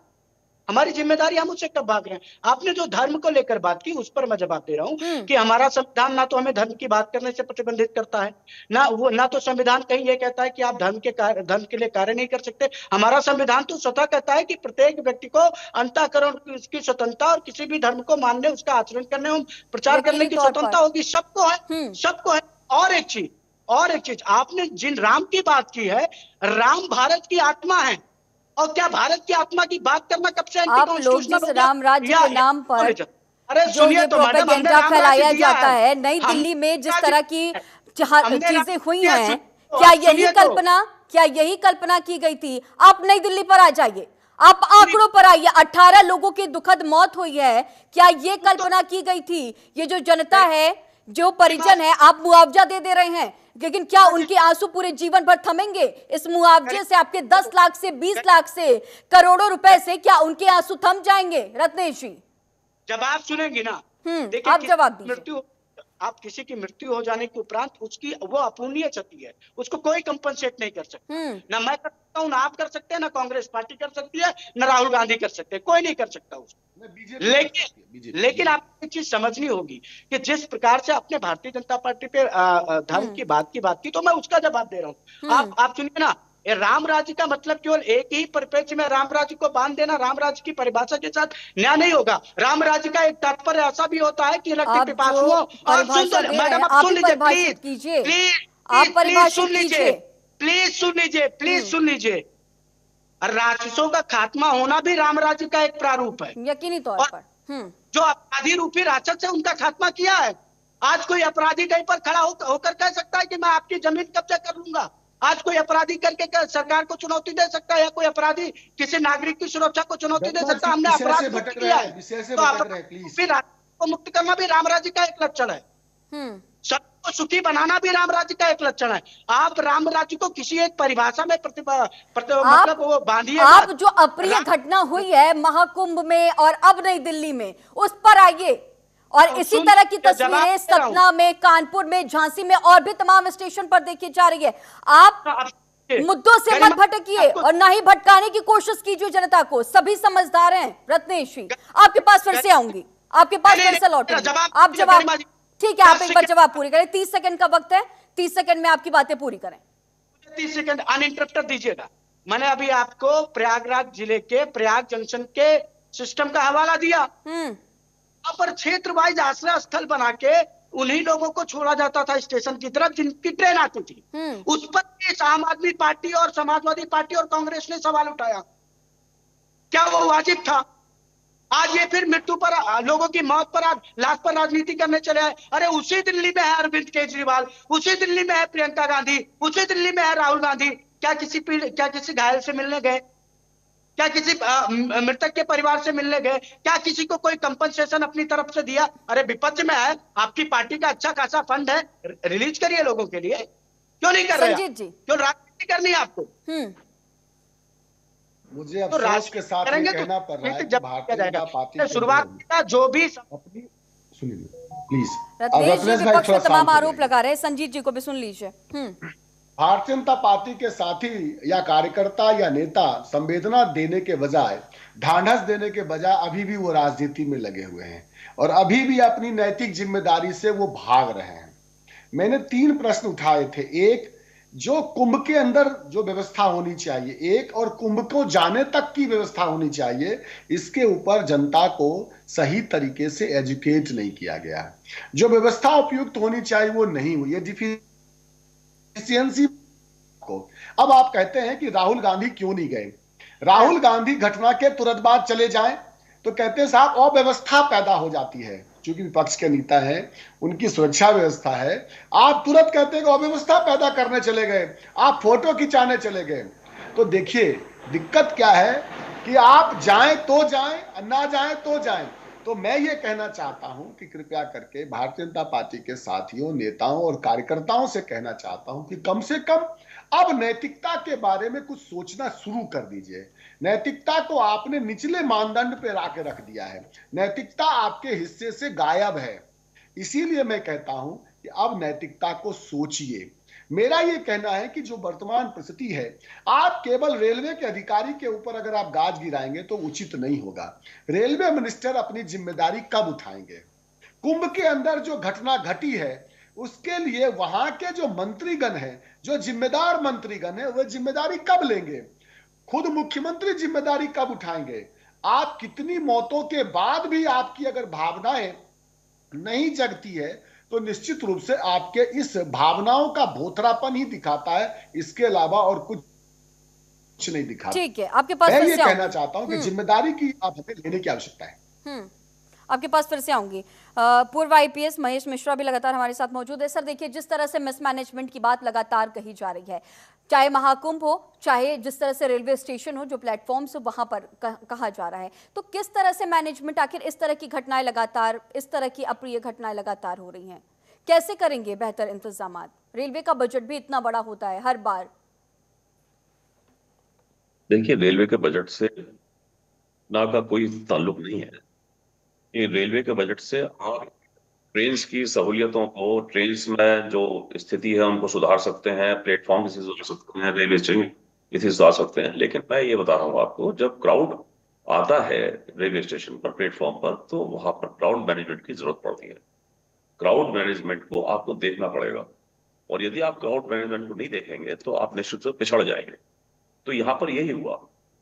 हमारी जिम्मेदारी, हम उससे कब भाग रहे हैं? आपने जो धर्म को लेकर बात की, उस पर मैं जवाब दे रहा हूँ कि हमारा संविधान ना तो हमें धर्म की बात करने से प्रतिबंधित करता है, ना तो संविधान कहीं ये कहता है कि आप धर्म के लिए कार्य नहीं कर सकते। हमारा संविधान तो स्वतः कहता है कि प्रत्येक व्यक्ति को अंतःकरण की स्वतंत्रता और किसी भी धर्म को मानने, उसका आचरण करने और प्रचार करने की स्वतंत्रता होगी। सबको है। और एक चीज आपने जिन राम की बात की है, राम भारत की आत्मा है, और क्या भारत की आत्मा की बात करना कब से आप लोग जिस राम राज्य के नाम पर जो ये प्रोपेगेंडा फैलाया जाता है, नई दिल्ली में जिस तरह की चीजें हुई हैं, क्या यही कल्पना की गई थी? आप नई दिल्ली पर आ जाइए, आप आंकड़ों पर आइए। 18 लोगों की दुखद मौत हुई है, क्या ये कल्पना की गई थी? ये जो जनता है, जो परिजन है, आप मुआवजा दे रहे हैं, लेकिन क्या उनके आंसू पूरे जीवन भर थमेंगे? इस मुआवजे से, आपके 10 लाख से, 20 लाख से, करोड़ों रुपए से, क्या उनके आंसू थम जाएंगे? रत्नेश जी, जवाब सुनेंगे ना। आप जवाब दीजिए। मृत्यु, आप किसी की मृत्यु हो जाने के उपरांत उसकी वो अपूर्णीय क्षति है, उसको कोई कंपनसेट नहीं कर सकता। ना मैं कर सकता हूँ, ना आप कर सकते हैं, ना कांग्रेस पार्टी कर सकती है, ना राहुल गांधी कर सकते हैं, कोई नहीं कर सकता उसको। लेकिन आपको एक चीज समझनी होगी कि जिस प्रकार से आपने भारतीय जनता पार्टी पे धर्म की बात की, तो मैं उसका जवाब दे रहा हूँ। आप सुनिए ना, ये राम राज्य का मतलब केवल एक ही परिप्रेक्ष्य में राम राज्य को बांध देना, राम राज्य की परिभाषा के साथ न्याय नहीं होगा। राम राज्य का एक तात्पर्य ऐसा भी होता है कि इलेक्टेड पिपासुओं और मैडम आप सुन लीजिए प्लीज सुन लीजिए। राक्षसों का खात्मा होना भी राम राज्य का एक प्रारूप है, यकीनी तौर पर। जो अपराधी रूपी राक्षस है उनका खात्मा किया है। आज कोई अपराधी कहीं पर खड़ा होकर कह सकता है कि मैं आपकी जमीन कब्जा कर लूंगा। आज कोई अपराधी करके सरकार को चुनौती दे सकता है, या कोई अपराधी किसी नागरिक की सुरक्षा को चुनौती दे सकता है। हमने अपराध मुक्त किया है, तो अपराध को मुक्त करना भी राम राज्य का एक लक्षण है। सबको सुखी बनाना भी राम राज्य का एक लक्षण है। आप राम राज्य को किसी एक परिभाषा में मतलब वो बांधिए। आप जो अप्रिय घटना हुई है महाकुंभ में और अब नई दिल्ली में, उस पर आइए। और इसी तरह की तस्वीरें सतना में, कानपुर में, झांसी में और भी तमाम स्टेशन पर देखी जा रही है। आप मुद्दों से मत भटकिए और ना ही भटकाने की कोशिश कीजिए जनता को। सभी समझदार हैं। रत्नेश जी, आपके पास फिर से आऊंगी, आपके पास फिर से लौटूंगी। आप जवाब, ठीक है, आप एक बार जवाब पूरी करें। 30 सेकंड का वक्त है, 30 सेकंड में आपकी बातें पूरी करें। 30 सेकंड अनइंटरप्टेड दीजिएगा। मैंने अभी आपको प्रयागराज जिले के प्रयाग जंक्शन के सिस्टम का हवाला दिया। वहां पर क्षेत्र वाइज आश्रय स्थल बना के उन्हीं लोगों को छोड़ा जाता था स्टेशन की तरफ जिनकी ट्रेन आती थी। उस पर आम आदमी पार्टी और समाजवादी पार्टी और कांग्रेस ने सवाल उठाया, क्या वो वाजिब था? आज ये फिर मृत्यु पर, लोगों की मौत पर, लाश पर राजनीति करने चले आए। अरे उसी दिल्ली में है अरविंद केजरीवाल, उसी दिल्ली में है प्रियंका गांधी, उसी दिल्ली में है राहुल गांधी। क्या किसी घायल से मिलने गए? क्या किसी मृतक के परिवार से मिलने गए? क्या किसी को कोई कंपनसेशन अपनी तरफ से दिया? अरे विपक्ष में है, आपकी पार्टी का अच्छा खासा फंड है, रिलीज करिए लोगों के लिए। क्यों नहीं कर रहे? क्यों राजनीति करनी है आपको? मुझे अफसोस के साथ ये कहना पड़ रहा है कि भारतीय जनता पार्टी शुरुआत का जो भी सुनिए प्लीज, विपक्ष में तमाम आरोप लगा रहे हैं, संजीत जी को भी सुन लीजिए। भारतीय जनता पार्टी के साथी या कार्यकर्ता या नेता संवेदना देने के बजाय, ढांढस देने के बजाय अभी भी वो राजनीति में लगे हुए हैं और अभी भी अपनी नैतिक जिम्मेदारी से वो भाग रहे हैं। मैंने 3 प्रश्न उठाए थे। एक, जो कुंभ के अंदर जो व्यवस्था होनी चाहिए, एक, और कुंभ को जाने तक की व्यवस्था होनी चाहिए, इसके ऊपर जनता को सही तरीके से एजुकेट नहीं किया गया। जो व्यवस्था उपयुक्त होनी चाहिए वो नहीं हुई, डिफिशियंसी को। अब आप कहते हैं कि राहुल गांधी क्यों नहीं गए? राहुल गांधी घटना के तुरंत बाद चले जाएं तो कहते हैं साहब अव्यवस्था पैदा हो जाती है, क्योंकि विपक्ष के नेता है, उनकी सुरक्षा व्यवस्था है। आप तुरंत कहते हैं कि अव्यवस्था पैदा करने चले गए, आप फोटो खिंचाने चले गए। तो देखिए दिक्कत क्या है कि आप जाएं तो जाएं, ना जाएं तो जाएं। तो मैं ये कहना चाहता हूं कि कृपया करके भारतीय जनता पार्टी के साथियों, नेताओं और कार्यकर्ताओं से कहना चाहता हूं कि कम से कम अब नैतिकता के बारे में कुछ सोचना शुरू कर दीजिए। नैतिकता को आपने निचले मानदंड पे लाके रख दिया है, नैतिकता आपके हिस्से से गायब है। इसीलिए मैं कहता हूं कि अब नैतिकता को सोचिए। मेरा ये कहना है कि जो वर्तमान परिस्थिति है, आप केवल रेलवे के अधिकारी के ऊपर अगर आप गाज गिराएंगे तो उचित नहीं होगा। रेलवे मिनिस्टर अपनी जिम्मेदारी कब उठाएंगे? कुंभ के अंदर जो घटना घटी है उसके लिए वहां के जो मंत्रीगण हैं, जो जिम्मेदार मंत्रीगण हैं, वह जिम्मेदारी कब लेंगे? खुद मुख्यमंत्री जिम्मेदारी कब उठाएंगे? आप कितनी मौतों के बाद भी आपकी अगर भावनाएं नहीं जगती है तो निश्चित रूप से आपके इस भावनाओं का भोथरापन ही दिखाता है, इसके अलावा और कुछ नहीं दिखाता। ठीक है, आपके पास मैं ये कहना चाहता हूं कि जिम्मेदारी की आप हमें लेने की आवश्यकता है। आपके पास फिर से आऊंगी। पूर्व आईपीएस महेश मिश्रा भी लगातार हमारे साथ मौजूद है। सर देखिए, जिस तरह से मिसमैनेजमेंट की बात लगातार कही जा रही है, चाहे महाकुंभ हो, चाहे जिस तरह से रेलवे स्टेशन हो, जो प्लेटफॉर्म्स वहां पर कहा जा रहा है, तो किस तरह से मैनेजमेंट, आखिर इस तरह की घटनाएं लगातार, इस तरह की अप्रिय घटनाएं लगातार हो रही हैं, कैसे करेंगे बेहतर इंतजाम? रेलवे का बजट भी इतना बड़ा होता है हर बार। देखिए, रेलवे के बजट से ना का कोई ताल्लुक नहीं है। ये रेलवे के बजट से और ट्रेन्स की सहूलियतों को, ट्रेन्स में जो स्थिति है उनको सुधार सकते हैं, प्लेटफॉर्म की सुधार सकते हैं, रेलवे स्टेशन इसे सुधार सकते हैं। लेकिन मैं ये बता रहा हूँ आपको, जब क्राउड आता है रेलवे स्टेशन पर, प्लेटफॉर्म पर, तो वहां पर क्राउड मैनेजमेंट की जरूरत पड़ती है। क्राउड मैनेजमेंट को आपको देखना पड़ेगा, और यदि आप क्राउड मैनेजमेंट को नहीं देखेंगे तो आप निश्चित रूप से पिछड़ जाएंगे। तो यहाँ पर यही हुआ,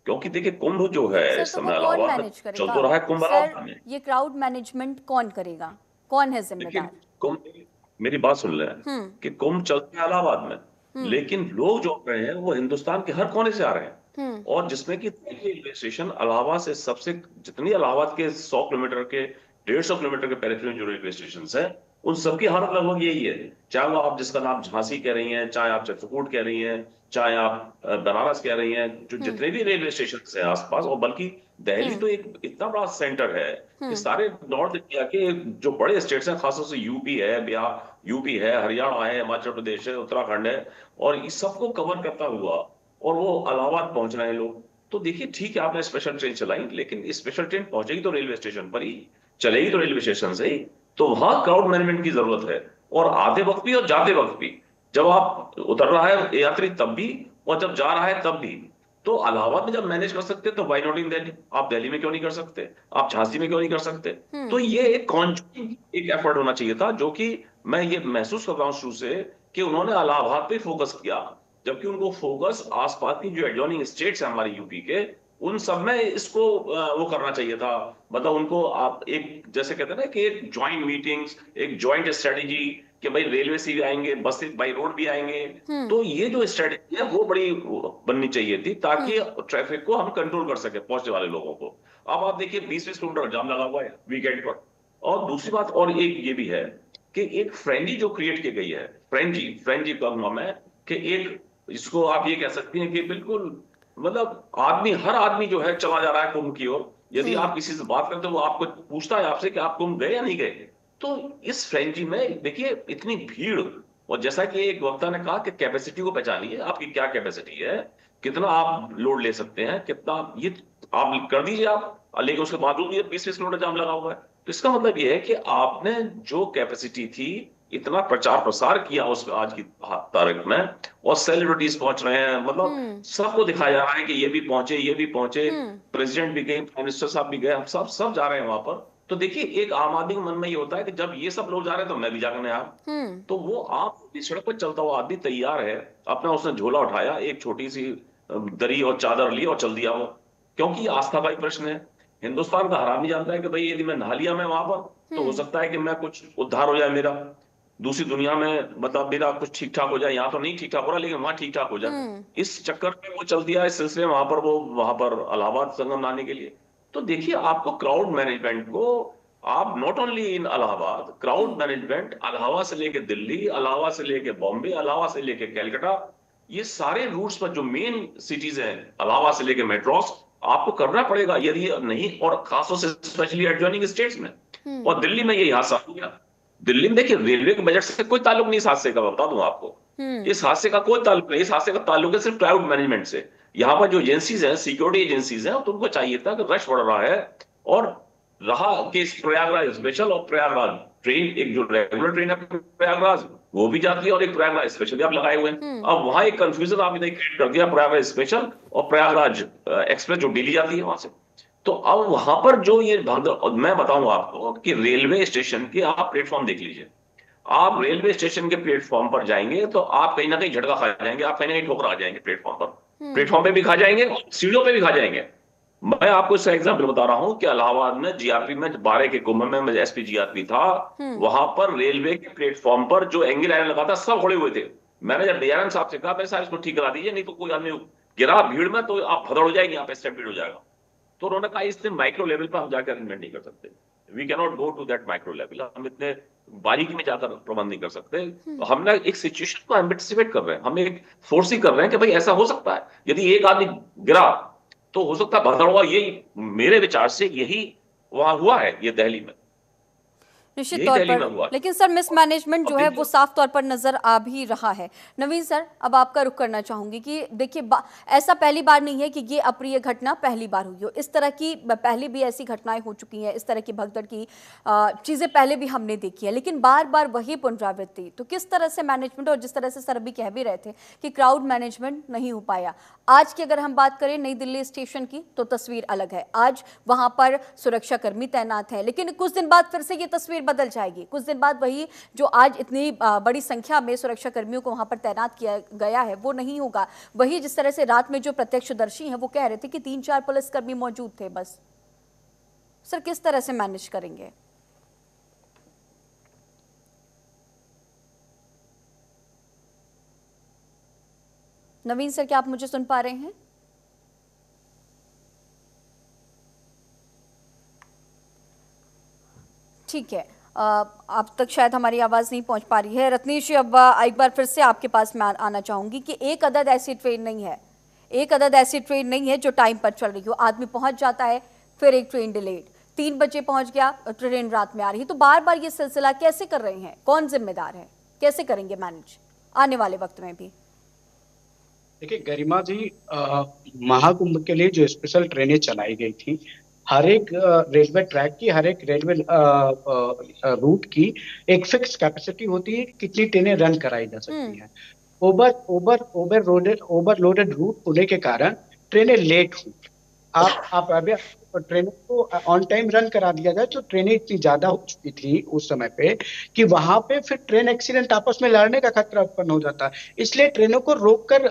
क्योंकि देखिए कुंभ जो है सर, इस तो समय वो कौन इलाहाबाद में मैनेज चल करेगा? तो रहा है कुंभ सर, इलाहाबाद में। ये क्राउड मैनेजमेंट कौन करेगा? कौन है देखिए जिम्मेदार? कुंभ, मेरी बात सुन ले, कि कुंभ चलते हैं इलाहाबाद में, लेकिन लोग जो रहे हैं वो हिंदुस्तान के हर कोने से आ रहे हैं, और जिसमें कि रेलवे स्टेशन इलाहाबाद से सबसे, जितनी इलाहाबाद के 100 किलोमीटर के, 150 किलोमीटर के पेरिफेरी में जो रेलवे स्टेशन है, उन सबकी हालत लगभग यही है। चाहे वो आप जिसका नाम झांसी कह रही हैं, चाहे आप चित्रकूट कह रही हैं, चाहे आप बनारस कह रही हैं, जो जितने भी रेलवे स्टेशन है आसपास, और बल्कि दिल्ली तो एक इतना बड़ा सेंटर है कि सारे नॉर्थ इंडिया के जो बड़े स्टेट्स हैं, खासतौर से यूपी है, बिहार, यूपी है, हरियाणा है, हिमाचल प्रदेश है, उत्तराखंड है, और इस सबको कवर करता हुआ और वो इलाहाबाद पहुंच रहे हैं लोग। तो देखिए ठीक है, आपने स्पेशल ट्रेन चलाई, लेकिन स्पेशल ट्रेन पहुंचेगी तो रेलवे स्टेशन पर ही, चलेगी तो रेलवे स्टेशन से ही। तो वहां क्राउड मैनेजमेंट की जरूरत है, और आते वक्त भी और जाते वक्त भी। जब आप उतर रहा है यात्री तब भी, और जब जा रहा है तब भी। तो इलाहाबाद में जब मैनेज कर सकते तो व्हाई नॉट इन दिल्ली? आप दिल्ली में क्यों नहीं कर सकते? आप झांसी में क्यों नहीं कर सकते? तो ये एक कॉन्जुगेट एक एफर्ट होना चाहिए था, जो कि मैं ये महसूस कर रहा हूं शुरू से कि उन्होंने इलाहाबाद पे फोकस किया, जबकि उनको फोकस आसपास की जो एडजॉइनिंग स्टेट्स हैं हमारे यूपी के, उन सब में इसको वो करना चाहिए था। मतलब उनको आप एक, जैसे कहते हैं ना कि एक ज्वाइंट मीटिंग्स, एक ज्वाइंट स्ट्रेटेजी, कि भाई रेलवे से भी आएंगे, बस से बाई रोड भी आएंगे। तो ये जो स्ट्रेटेजी है वो बड़ी बननी चाहिए थी, ताकि ट्रैफिक को हम कंट्रोल कर सके, पहुंचने वाले लोगों को। अब आप देखिए 20-20 किलोमीटर जाम लगा हुआ है वीकेंड पर। और दूसरी बात और एक ये भी है कि एक फ्रेंजी जो क्रिएट की गई है, फ्रेंजी का नाम है कि एक, इसको आप ये कह सकती हैं कि बिल्कुल, मतलब आदमी, हर आदमी जो है चला जा रहा है कुंभ की ओर। यदि आप किसी से बात करते हो, वो आपको पूछता है आपसे कि आप कुंभ गए या नहीं गए। तो इस फ्रेंजी में देखिए इतनी भीड़, और जैसा कि एक वक्ता ने कहा कि कैपेसिटी को पहचानिए, आपकी क्या कैपेसिटी है, कितना आप लोड ले सकते हैं, कितना ये आप कर दीजिए आप, लेकिन उसके बावजूद ये 20-20 किलोमीटर जाम लगा हुआ है। तो इसका मतलब ये है कि आपने जो कैपेसिटी थी, इतना प्रचार प्रसार किया उस आज की तारीख में, और सेलिब्रिटीज पहुंच रहे हैं, मतलब सबको दिखाया जा रहा है कि ये भी पहुंचे, ये भी पहुंचे, प्रेसिडेंट भी गए, प्राइम मिनिस्टर साहब भी गए, हम सब जा रहे हैं वहां पर। तो देखिए एक आम आदमी के मन में ये होता है कि जब ये सब लोग जा रहे हैं तो मैं भी जाकर आया। तो वो आप सड़क पर चलता हुआ आदमी तैयार है, अपना उसने झोला उठाया, एक छोटी सी दरी और चादर ली और चल दिया वो, क्योंकि आस्था का ही प्रश्न है। हिंदुस्तान का हरामी जानता है कि भाई यदि मैं नहा लिया मैं वहां पर, तो हो सकता है कि मैं कुछ उद्धार हो जाए मेरा, दूसरी दुनिया में, मतलब मेरा कुछ ठीक ठाक हो जाए। यहाँ तो नहीं ठीक ठाक हो रहा, लेकिन वहां ठीक ठाक हो जाए। इस चक्कर में वो चल दिया, इस सिलसिले में वहां पर इलाहाबाद संगम लाने के लिए। तो देखिए आपको क्राउड मैनेजमेंट को, आप not only in Allahabad, crowd management Allahabad से लेके दिल्ली, इलाहाबाद से लेके बॉम्बे, इलाहाबाद से लेके कलकत्ता, ये सारे रूट्स पर जो मेन सिटीज हैं, इलाहाबाद से लेके मेट्रोस, आपको करना पड़ेगा। यदि नहीं, और खासतौर से स्पेशली एडजॉइनिंग स्टेट्स में। और दिल्ली में यही हादसा हो गया। दिल्ली में देखिए रेलवे के बजट से कोई ताल्लुक नहीं इस हादसे का, बता दूं आपको। इस हादसे का कोई ताल्लुक नहीं, इस हादसे का ताल्लुक है सिर्फ क्राउड मैनेजमेंट से। यहाँ पर जो एजेंसीज हैं, सिक्योरिटी एजेंसीज हैं, तो उनको चाहिए था कि रश बढ़ रहा है, और रहा कि प्रयागराज स्पेशल और प्रयागराज ट्रेन, एक जो रेगुलर ट्रेन है प्रयागराज वो भी जाती है, और एक प्रयागराज स्पेशल भी आप लगाए हुए हैं। अब वहां एक कंफ्यूजन आपने क्रिएट कर दिया, प्रयागराज स्पेशल और प्रयागराज एक्सप्रेस जो डेली जाती है वहां से। तो अब वहां पर जो ये मैं बताऊं आपको कि रेलवे स्टेशन के आप प्लेटफॉर्म देख लीजिए। आप रेलवे स्टेशन के प्लेटफॉर्म पर जाएंगे तो आप कहीं ना कहीं झटका खा जाएंगे, आप कहीं ना कहीं ठोकर आ जाएंगे प्लेटफॉर्म पर। प्लेटफॉर्म पे भी खा जाएंगे, सीढ़ियों पे भी खा जाएंगे। मैं आपको इसका एग्जाम्पल बता रहा हूं कि इलाहाबाद में जीआरपी में 12 के कुंभ में एसपी जीआरपी था, वहां पर रेलवे के प्लेटफॉर्म पर जो एंगल आयरन लगा था सब खड़े हुए थे। मैंने जब डीआरएम साहब से कहा, साहब इसको ठीक करा दीजिए, नहीं तो कोई आदमी गिरा भीड़ में तो आप भदड़ हो जाएंगे, यहाँ पे स्टैम्पीड हो जाएगा। तो उन्होंने कहा इससे माइक्रो लेवल पर हम जाकर अरेंजमेंट नहीं कर सकते, we can not go to that micro level, हम इतने बारीकी में जाकर प्रबंध नहीं कर सकते। तो हमने एक सिचुएशन को एंटिसिपेट कर रहे हैं, हम एक फोर्सिंग कर रहे हैं कि भाई ऐसा हो सकता है, यदि एक आदमी गिरा तो हो सकता है भगदड़ हुआ। यही मेरे विचार से यही वहां हुआ है, ये दिल्ली में। निश्चित यही तौर दिल्ली में पर, हुआ। लेकिन सर मिसमैनेजमेंट जो अब है देखिए- वो साफ तौर पर नजर आ भी रहा है। नवीन सर, अब आपका रुख करना चाहूंगी कि देखिए ऐसा पहली बार नहीं है कि ये अप्रिय घटना पहली बार हुई हो। इस तरह की पहले भी ऐसी घटनाएं हो चुकी हैं, इस तरह की भगदड़ की चीजें पहले भी हमने देखी है, लेकिन बार बार वही पुनरावृत्ति। तो किस तरह से मैनेजमेंट, और जिस तरह से सर अभी कह भी रहे थे कि क्राउड मैनेजमेंट नहीं हो पाया। आज की अगर हम बात करें नई दिल्ली स्टेशन की तो तस्वीर अलग है। आज वहां पर सुरक्षा कर्मी तैनात हैं, लेकिन कुछ दिन बाद फिर से ये तस्वीर बदल जाएगी। कुछ दिन बाद वही जो आज इतनी बड़ी संख्या में सुरक्षा कर्मियों को वहां पर तैनात किया गया है वो नहीं होगा। वही जिस तरह से रात में जो प्रत्यक्षदर्शी हैं वो कह रहे थे कि 3-4 पुलिसकर्मी मौजूद थे बस। सर किस तरह से मैनेज करेंगे? नवीन सर, क्या आप मुझे सुन पा रहे हैं? ठीक है, आप तक शायद हमारी आवाज़ नहीं पहुंच पा रही है। रत्नेश जी, अब एक बार फिर से आपके पास मैं आना चाहूँगी कि एक अदद ऐसी ट्रेन नहीं है, एक अदद ऐसी ट्रेन नहीं है जो टाइम पर चल रही हो। आदमी पहुंच जाता है, फिर एक ट्रेन डिलेड, 3 बजे पहुंच गया, ट्रेन रात में आ रही है। तो बार बार ये सिलसिला कैसे कर रहे हैं? कौन जिम्मेदार है? कैसे करेंगे मैनेज आने वाले वक्त में भी? देखिए गरिमा जी, महाकुंभ के लिए जो स्पेशल ट्रेनें चलाई गई थी, हर एक रेलवे ट्रैक की, हर एक रेलवे रूट की एक फिक्स कैपेसिटी होती है, कितनी ट्रेनें रन कराई जा सकती हैं। ओवरलोडेड रूट होने के कारण ट्रेनें लेट हुई। आप अभी ट्रेनों को ऑन टाइम रन करा दिया जाए तो ट्रेनें इतनी ज्यादा हो चुकी थी उस समय पे कि वहां पे फिर ट्रेन एक्सीडेंट आपस में लड़ने का खतरा उत्पन्न हो जाता, इसलिए ट्रेनों को रोककर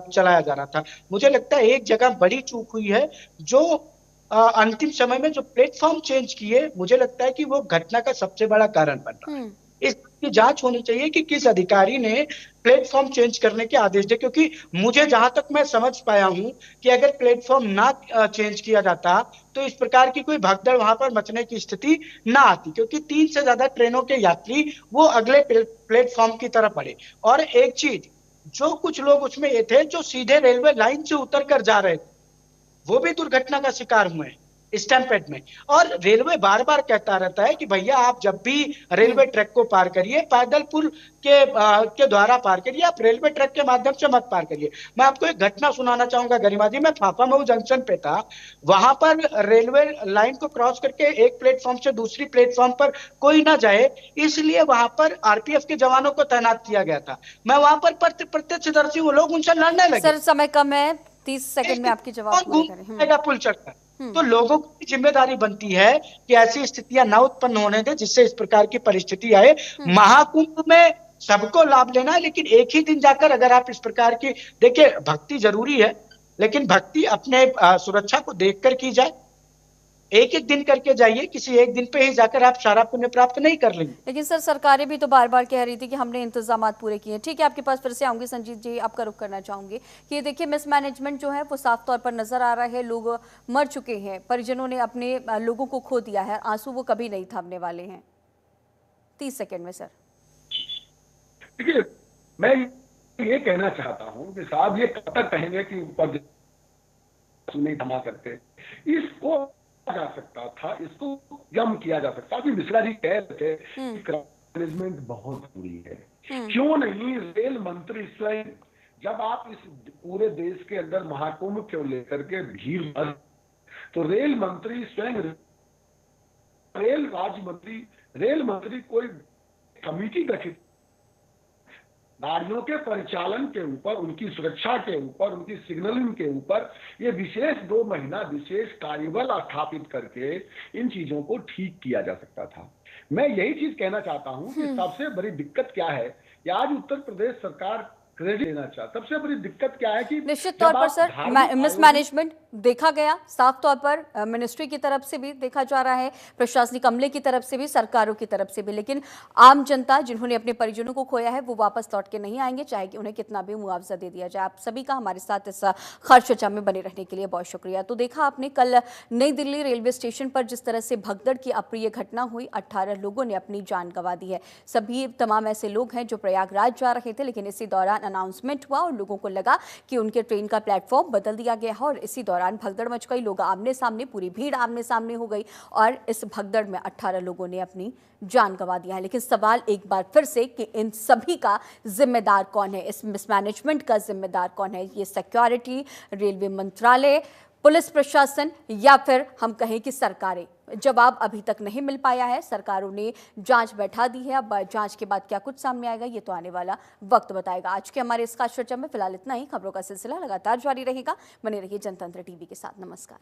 चलाया जा रहा था। मुझे लगता है एक जगह बड़ी चूक हुई है, जो अंतिम समय में जो प्लेटफॉर्म चेंज किए, मुझे लगता है कि वो घटना का सबसे बड़ा कारण बन रहा है। इसकी जांच होनी चाहिए कि किस अधिकारी ने प्लेटफॉर्म चेंज करने के आदेश दिए, क्योंकि मुझे जहां तक मैं समझ पाया हूं कि अगर प्लेटफॉर्म ना चेंज किया जाता तो इस प्रकार की कोई भगदड़ वहां पर मचने की स्थिति ना आती, क्योंकि 3 से ज्यादा ट्रेनों के यात्री वो अगले प्लेटफॉर्म की तरफ बढ़े। और एक चीज, जो कुछ लोग उसमें ये थे जो सीधे रेलवे लाइन से उतर कर जा रहे थे, वो भी दुर्घटना का शिकार हुए स्टैम्पेड में। और रेलवे बार बार कहता रहता है कि भैया आप जब भी रेलवे ट्रैक को पार करिए, पैदल पुल के द्वारा पार करिए, आप रेलवे ट्रैक के माध्यम से मत पार करिए। मैं आपको एक घटना सुनाना चाहूंगा गरिमा जी। मैं फाफामऊ जंक्शन पे था, वहां पर रेलवे लाइन को क्रॉस करके एक प्लेटफॉर्म से दूसरी प्लेटफॉर्म पर कोई ना जाए, इसलिए वहां पर आरपीएफ के जवानों को तैनात किया गया था। मैं वहां पर प्रत्यक्षदर्शी, वो लोग उनसे लड़ने लगे। सर समय कम है, 30 सेकंड में आपकी जवाब पूरे करें। पुल चढ़कर तो लोगों की जिम्मेदारी बनती है कि ऐसी स्थितियां ना उत्पन्न होने दे जिससे इस प्रकार की परिस्थिति आए। महाकुंभ में सबको लाभ लेना है, लेकिन एक ही दिन जाकर अगर आप इस प्रकार की, देखिए भक्ति जरूरी है, लेकिन भक्ति अपने सुरक्षा को देखकर की जाए। एक एक दिन करके जाइए, किसी एक दिन पे ही जाकर आप सारा पुण्य प्राप्त नहीं कर लेंगे। लेकिन सर सरकारें भी तो बार बार कह रही थी कि हमने इंतजामात पूरे किए। ठीक है, आपके पास फिर से आऊंगी। संजीत जी, आपका रुख करना चाहूंगी कि देखिए मिसमैनेजमेंट जो है वो साफ तौर पर नजर आ रहा है। लोग मर चुके हैं, परिजनों ने अपने लोगों को खो दिया है, आंसू वो कभी नहीं थामने वाले हैं। 30 सेकेंड में सर। देखिए मैं ये कहना चाहता हूँ कि साहब ये कब तक कहेंगे कि ऊपर नहीं थमा सकते, इसको जा सकता था, इसको जम किया जा सकता। अभी मिश्रा जी कह रहे थे मैनेजमेंट बहुत बुरी है, क्यों नहीं रेल मंत्री स्वयं, जब आप इस पूरे देश के अंदर महाकुंभ क्यों लेकर के भीड़ तो रेल मंत्री स्वयं, रेल मंत्री कोई कमेटी गठित गाड़ियों के परिचालन के ऊपर, उनकी सुरक्षा के ऊपर, उनकी सिग्नलिंग के ऊपर ये विशेष 2 महीना विशेष कार्यबल स्थापित करके इन चीजों को ठीक किया जा सकता था। मैं यही चीज कहना चाहता हूं कि सबसे बड़ी दिक्कत क्या है, कि आज उत्तर प्रदेश सरकार क्रेडिट देना चाहता। सबसे बड़ी दिक्कत क्या है कि निश्चित तौर पर सर मिसमैनेजमेंट देखा गया, साफ तौर पर मिनिस्ट्री की तरफ से भी देखा जा रहा है, प्रशासनिक अमले की तरफ से भी, सरकारों की तरफ से भी। लेकिन आम जनता जिन्होंने अपने परिजनों को खोया है वो वापस लौट के नहीं आएंगे, चाहे कि उन्हें कितना भी मुआवजा दे दिया जाए। आप सभी का हमारे साथ इस खास चर्चा में बने रहने के लिए बहुत शुक्रिया। तो देखा आपने कल नई दिल्ली रेलवे स्टेशन पर जिस तरह से भगदड़ की अप्रिय घटना हुई, 18 लोगों ने अपनी जान गंवा दी है। सभी तमाम ऐसे लोग हैं जो प्रयागराज जा रहे थे, लेकिन इसी दौरान अनाउंसमेंट हुआ और लोगों को लगा कि उनके ट्रेन का प्लेटफॉर्म बदल दिया गया है और इसी दौरान दौरान भगदड़ मच गई, लोग आमने सामने, पूरी भीड़ आमने सामने हो गई और इस भगदड़ में 18 लोगों ने अपनी जान गंवा दिया है। लेकिन सवाल एक बार फिर से कि इन सभी का जिम्मेदार कौन है, इस मिसमैनेजमेंट का जिम्मेदार कौन है? ये सिक्योरिटी, रेलवे मंत्रालय, पुलिस प्रशासन या फिर हम कहें कि सरकारें? जवाब अभी तक नहीं मिल पाया है। सरकारों ने जांच बैठा दी है, अब जांच के बाद क्या कुछ सामने आएगा ये तो आने वाला वक्त बताएगा। आज के हमारे इस खास चर्चा में फिलहाल इतना ही। खबरों का सिलसिला लगातार जारी रहेगा। बने रहिए जनतंत्र टीवी के साथ। नमस्कार।